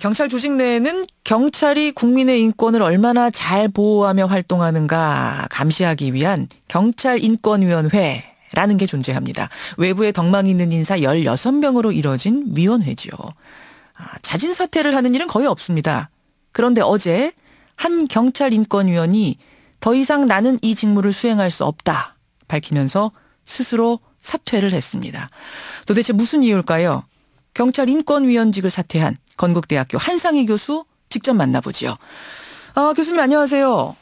경찰 조직 내에는 경찰이 국민의 인권을 얼마나 잘 보호하며 활동하는가 감시하기 위한 경찰인권위원회라는 게 존재합니다. 외부에 덕망이 있는 인사 16명으로 이뤄진 위원회지요. 자진 사퇴를 하는 일은 거의 없습니다. 그런데 어제 한 경찰인권위원이 더 이상 나는 이 직무를 수행할 수 없다 밝히면서 스스로 사퇴를 했습니다. 도대체 무슨 이유일까요? 경찰인권위원직을 사퇴한 건국대학교 한상희 교수 직접 만나보지요. 교수님 안녕하세요.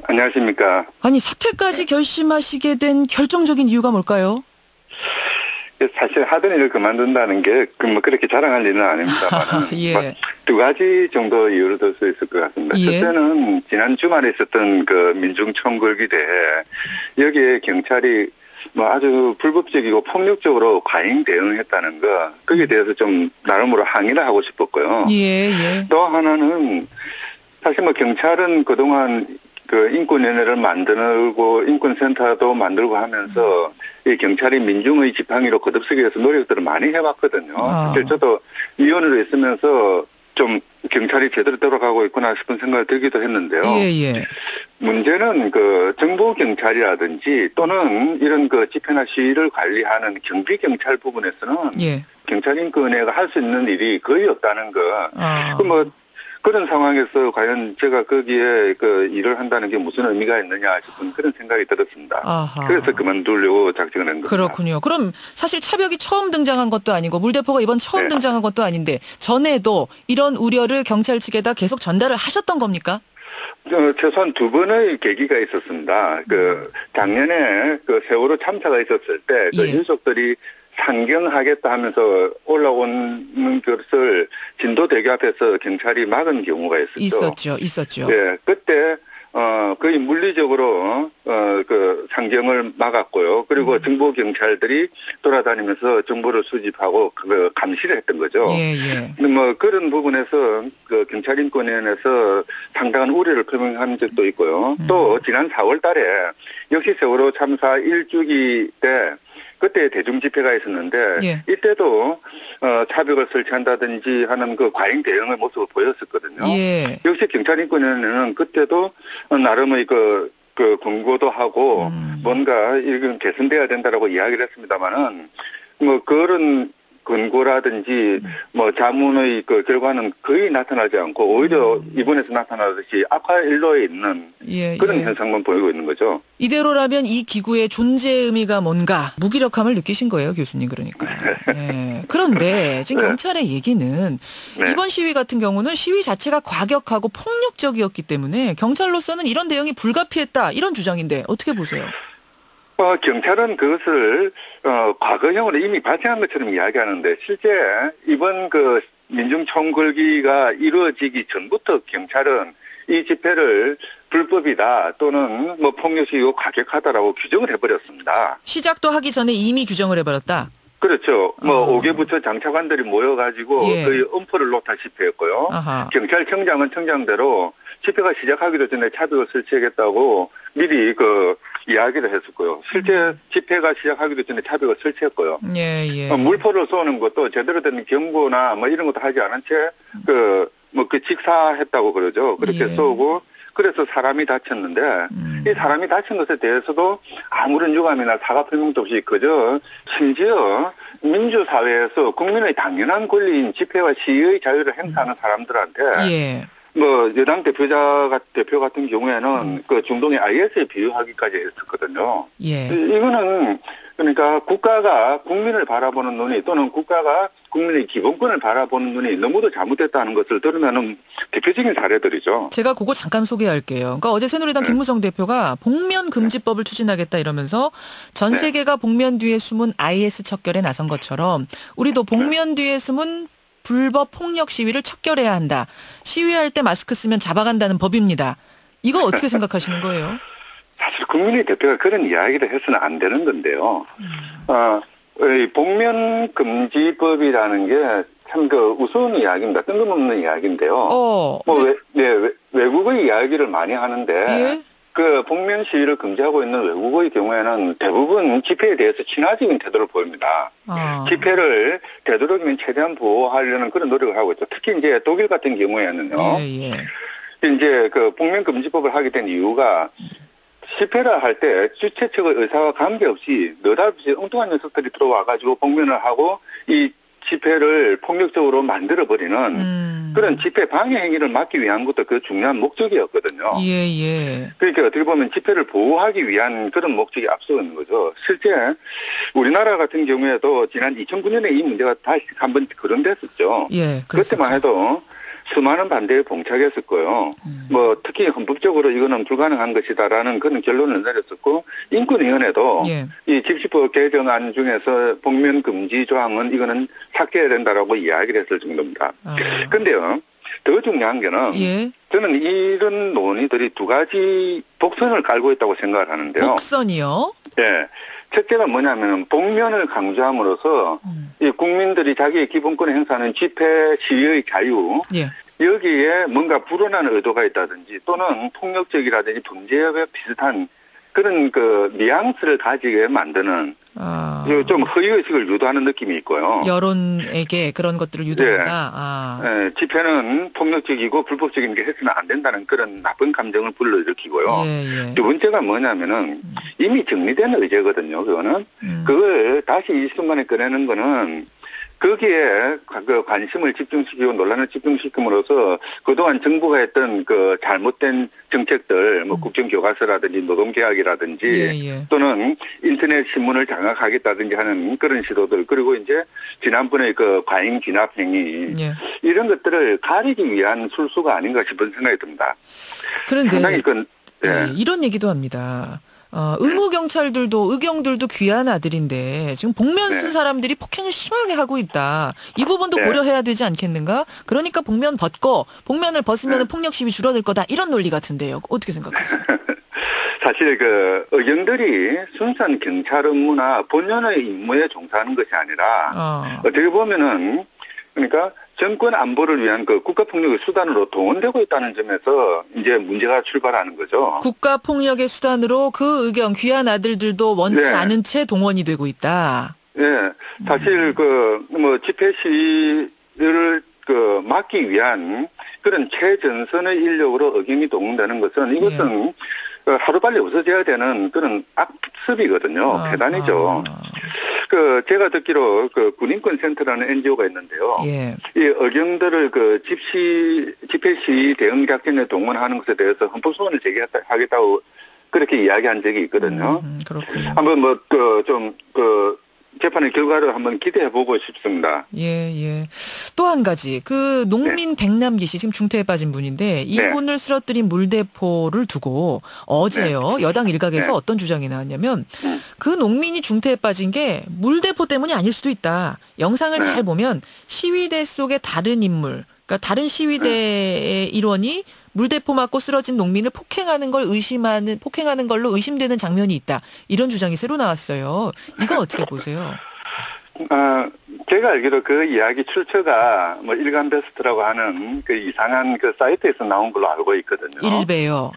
안녕하십니까. 아니 사퇴까지 결심하시게 된 결정적인 이유가 뭘까요? 사실 하던 일을 그만둔다는 게 그렇게 자랑할 일은 아닙니다만 예. 두 가지 정도 이유를 들 수 있을 것 같습니다. 예. 첫째는 지난 주말에 있었던 그 민중총궐기대에 여기에 경찰이 아주 불법적이고 폭력적으로 과잉 대응했다는 거, 거기에 대해서 좀 나름으로 항의를 하고 싶었고요. 예. 또 하나는 사실 경찰은 그동안 그 인권위원회를 만들고 인권센터도 만들고 하면서 이 경찰이 민중의 지팡이로 거듭서기 위해서 노력들을 많이 해왔거든요. 사실 저도 위원으로 있으면서 좀 경찰이 제대로 돌아가고 있구나 싶은 생각이 들기도 했는데요. 예. 문제는 그 정보 경찰이라든지 또는 이런 그 집회나 시위를 관리하는 경비 경찰 부분에서는 경찰인권회가 할 수 있는 일이 거의 없다는 거. 그런 상황에서 과연 제가 거기에 그 일을 한다는 게 무슨 의미가 있느냐 싶은 그런 생각이 들었습니다. 아하. 그래서 그만두려고 작정을 한 겁니다. 그렇군요. 그럼 사실 차벽이 처음 등장한 것도 아니고 물 대포가 이번 처음 등장한 것도 아닌데 전에도 이런 우려를 경찰 측에다 계속 전달을 하셨던 겁니까? 최소한 두 번의 계기가 있었습니다. 작년에 그 세월호 참사가 있었을 때 그 유족들이 상경하겠다 하면서 올라오는 것을 진도대교 앞에서 경찰이 막은 경우가 있었죠. 네, 그때 거의 물리적으로 그 상경을 막았고요. 그리고 정보 경찰들이 돌아다니면서 정보를 수집하고 그 감시를 했던 거죠. 그런 부분에서 그 경찰인권위원회에서 상당한 우려를 표명한 적도 있고요. 또 지난 4월달에 역시 세월호 참사 1주기 때 그때 대중집회가 있었는데 이때도 차벽을 설치한다든지 하는 그 과잉 대응의 모습을 보였었거든요. 역시 경찰인권위원회는 그때도 나름의 그 권고도 하고 뭔가 이건 개선돼야 된다라고 이야기를 했습니다만은 그런 권고라든지 자문의 그 결과는 거의 나타나지 않고 오히려 이번에서 나타나듯이 악화 일로에 있는 그런 현상만 보이고 있는 거죠. 이대로라면 이 기구의 존재 의미가 뭔가 무기력함을 느끼신 거예요, 교수님. 그러니까. 그런데 지금 경찰의 얘기는 이번 시위 같은 경우는 시위 자체가 과격하고 폭력적이었기 때문에 경찰로서는 이런 대응이 불가피했다 이런 주장인데 어떻게 보세요? 경찰은 그것을 과거형으로 이미 발생한 것처럼 이야기하는데 실제 이번 그 민중총궐기가 이루어지기 전부터 경찰은 이 집회를 불법이다 또는 폭력적이고 과격하다라고 규정을 해버렸습니다. 시작도 하기 전에 이미 규정을 해버렸다. 그렇죠. 5개 부처 장차관들이 모여가지고 거의 엄포를 놓다시피 했고요. 경찰청장은 청장대로 집회가 시작하기도 전에 차벽을 설치하겠다고 미리 이야기를 했었고요. 실제 집회가 시작하기도 전에 차벽을 설치했고요. 물포를 쏘는 것도 제대로 된 경고나 이런 것도 하지 않은 채 직사했다고 그러죠. 그렇게 쏘고 그래서 사람이 다쳤는데 이 사람이 다친 것에 대해서도 아무런 유감이나 사과 표명도 없이 그저 심지어 민주사회에서 국민의 당연한 권리인 집회와 시위의 자유를 행사하는 사람들한테 여당 대표 같은 경우에는 그 중동의 IS에 비유하기까지 했었거든요. 이거는 그러니까 국가가 국민을 바라보는 눈이 또는 국가가 국민의 기본권을 바라보는 눈이 너무도 잘못됐다는 것을 들으면은 대표적인 사례들이죠. 제가 그거 잠깐 소개할게요. 그러니까 어제 새누리당 김무성 대표가 복면 금지법을 추진하겠다 이러면서 전 세계가 복면 뒤에 숨은 IS 척결에 나선 것처럼 우리도 복면 뒤에 숨은 불법 폭력 시위를 척결해야 한다. 시위할 때 마스크 쓰면 잡아간다는 법입니다. 이거 어떻게 생각하시는 거예요? 사실 국민의 대표가 그런 이야기를 해서는 안 되는 건데요. 복면 금지법이라는 게 참 우스운 이야기입니다. 뜬금없는 이야기인데요. 외국의 이야기를 많이 하는데 그 복면 시위를 금지하고 있는 외국의 경우에는 대부분 집회에 대해서 친화적인 태도를 보입니다. 집회를 되도록이면 최대한 보호하려는 그런 노력을 하고 있죠. 특히 이제 독일 같은 경우에는요. 예. 이제 그 복면 금지법을 하게 된 이유가 집회를 할 때 주최 측의 의사와 관계없이 너다없이 엉뚱한 녀석들이 들어와가지고 복면을 하고 이 집회를 폭력적으로 만들어버리는 그런 집회 방해 행위를 막기 위한 것도 그 중요한 목적이었거든요. 예. 그러니까 어떻게 보면 집회를 보호하기 위한 그런 목적이 앞서 있는 거죠. 실제 우리나라 같은 경우에도 지난 2009년에 이 문제가 다시 한번 거론됐었죠. 예, 그때만 해도 수많은 반대에 봉착했을 거예요. 뭐 특히 헌법적으로 이거는 불가능한 것이다라는 그런 결론을 내렸었고 인권위원회도 이 집시법 개정안 중에서 복면 금지 조항은 이거는 삭제해야 된다라고 이야기를 했을 정도입니다. 그런데요. 더 중요한 게는 저는 이런 논의들이 두 가지 복선을 깔고 있다고 생각을 하는데요. 복선이요? 네. 첫째가 뭐냐면 복면을 강조함으로써 이 국민들이 자기의 기본권을 행사하는 집회 시위의 자유 여기에 뭔가 불온한 의도가 있다든지 또는 폭력적이라든지 범죄와 비슷한 그런 그 뉘앙스를 가지게 만드는 좀 허위의식을 유도하는 느낌이 있고요. 여론에게 그런 것들을 유도한다. 네, 집회는 폭력적이고 불법적인 게 해서는 안 된다는 그런 나쁜 감정을 불러일으키고요. 두 번째가 뭐냐면은 이미 정리된 의제거든요. 그거는 그걸 다시 이 순간에 꺼내는 거는 거기에 그 관심을 집중시키고 논란을 집중시킴으로써 그동안 정부가 했던 그 잘못된 정책들, 뭐 국정교과서라든지 노동개혁이라든지 또는 인터넷 신문을 장악하겠다든지 하는 그런 시도들 그리고 이제 지난번에 그 과잉 진압 행위 이런 것들을 가리기 위한 술수가 아닌가 싶은 생각이 듭니다. 그런데 상당히 이런 얘기도 합니다. 의무경찰들도 의경들도 귀한 아들인데 지금 복면 쓴 사람들이 폭행을 심하게 하고 있다. 이 부분도 고려해야 되지 않겠는가? 그러니까 복면을 벗으면 폭력 시위 줄어들 거다. 이런 논리 같은데요. 어떻게 생각하세요? 사실 그 의경들이 순수한 경찰 업무나 본연의 임무에 종사하는 것이 아니라 어떻게 보면은 그러니까 정권 안보를 위한 그 국가폭력의 수단으로 동원되고 있다는 점에서 이제 문제가 출발하는 거죠. 국가폭력의 수단으로 그 의경 귀한 아들들도 원치 않은 채 동원이 되고 있다. 네, 사실 그 뭐 집회 시위를 그 막기 위한 그런 최전선의 인력으로 의경이 동원되는 것은 이것은 하루빨리 없어져야 되는 그런 악습이거든요. 대단히죠. 그 제가 듣기로 그 군인권센터라는 NGO가 있는데요. 이 의경들을 그 집회 시위 대응 작전에 동원하는 것에 대해서 헌법 소원을 제기하겠다고 그렇게 이야기한 적이 있거든요. 그렇군요. 한번 뭐 그 재판의 결과를 한번 기대해보고 싶습니다. 또 한 가지 그 농민 백남기 씨 지금 중태에 빠진 분인데 이분을 쓰러뜨린 물대포를 두고 어제요 여당 일각에서 어떤 주장이 나왔냐면 그 농민이 중태에 빠진 게 물대포 때문이 아닐 수도 있다. 영상을 잘 보면 시위대 속의 다른 인물 그러니까 다른 시위대의 일원이 물대포 맞고 쓰러진 농민을 폭행하는 걸로 의심되는 장면이 있다. 이런 주장이 새로 나왔어요. 이건 어떻게 보세요? 제가 알기로 그 이야기 출처가 뭐 일간 베스트라고 하는 그 이상한 그 사이트에서 나온 걸로 알고 있거든요. 일베요.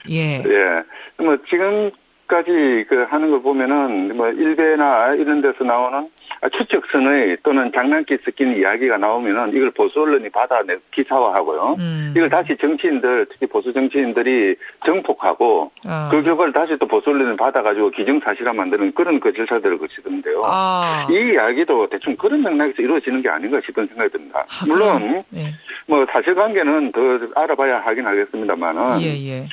뭐 지금까지 그 하는 거 보면은 뭐 일베나 이런 데서 나오는 추측선의 또는 장난기 섞인 이야기가 나오면은 이걸 보수 언론이 받아내 기사화하고요. 이걸 다시 정치인들 특히 보수 정치인들이 정폭하고 그 결과를 다시 또 보수 언론이 받아가지고 기정사실화 만드는 그런 그 절차들을 거치던데요. 이 이야기도 대충 그런 맥락에서 이루어지는 게 아닌가 싶은 생각이 듭니다. 물론 뭐 사실관계는 더 알아봐야 하긴 하겠습니다만은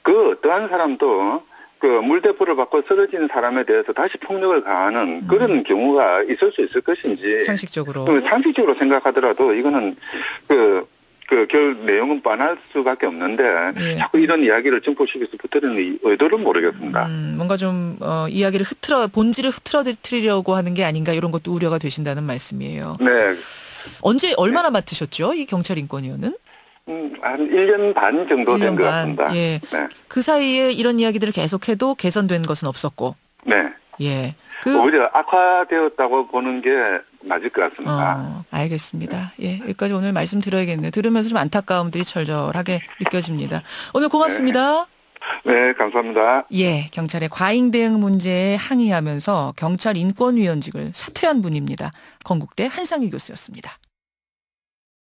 그 어떠한 사람도 그 물대포를 받고 쓰러진 사람에 대해서 다시 폭력을 가하는 그런 경우가 있을 수 있을 것인지 상식적으로 생각하더라도 이거는 결 내용은 뻔할 수밖에 없는데 자꾸 이런 이야기를 증폭시켜서 붙이는 의도를 모르겠습니다. 뭔가 좀 이야기를 본질을 흐트러뜨리려고 하는 게 아닌가 이런 것도 우려가 되신다는 말씀이에요. 얼마나 맡으셨죠? 이 경찰인권위원은? 한 1년 반 정도 된 것 같습니다. 그 사이에 이런 이야기들을 계속해도 개선된 것은 없었고. 오히려 악화되었다고 보는 게 맞을 것 같습니다. 알겠습니다. 여기까지 오늘 말씀 드려야겠네요. 들으면서 좀 안타까움들이 절절하게 느껴집니다. 오늘 고맙습니다. 네, 감사합니다. 예, 경찰의 과잉 대응 문제에 항의하면서 경찰 인권위원직을 사퇴한 분입니다. 건국대 한상희 교수였습니다.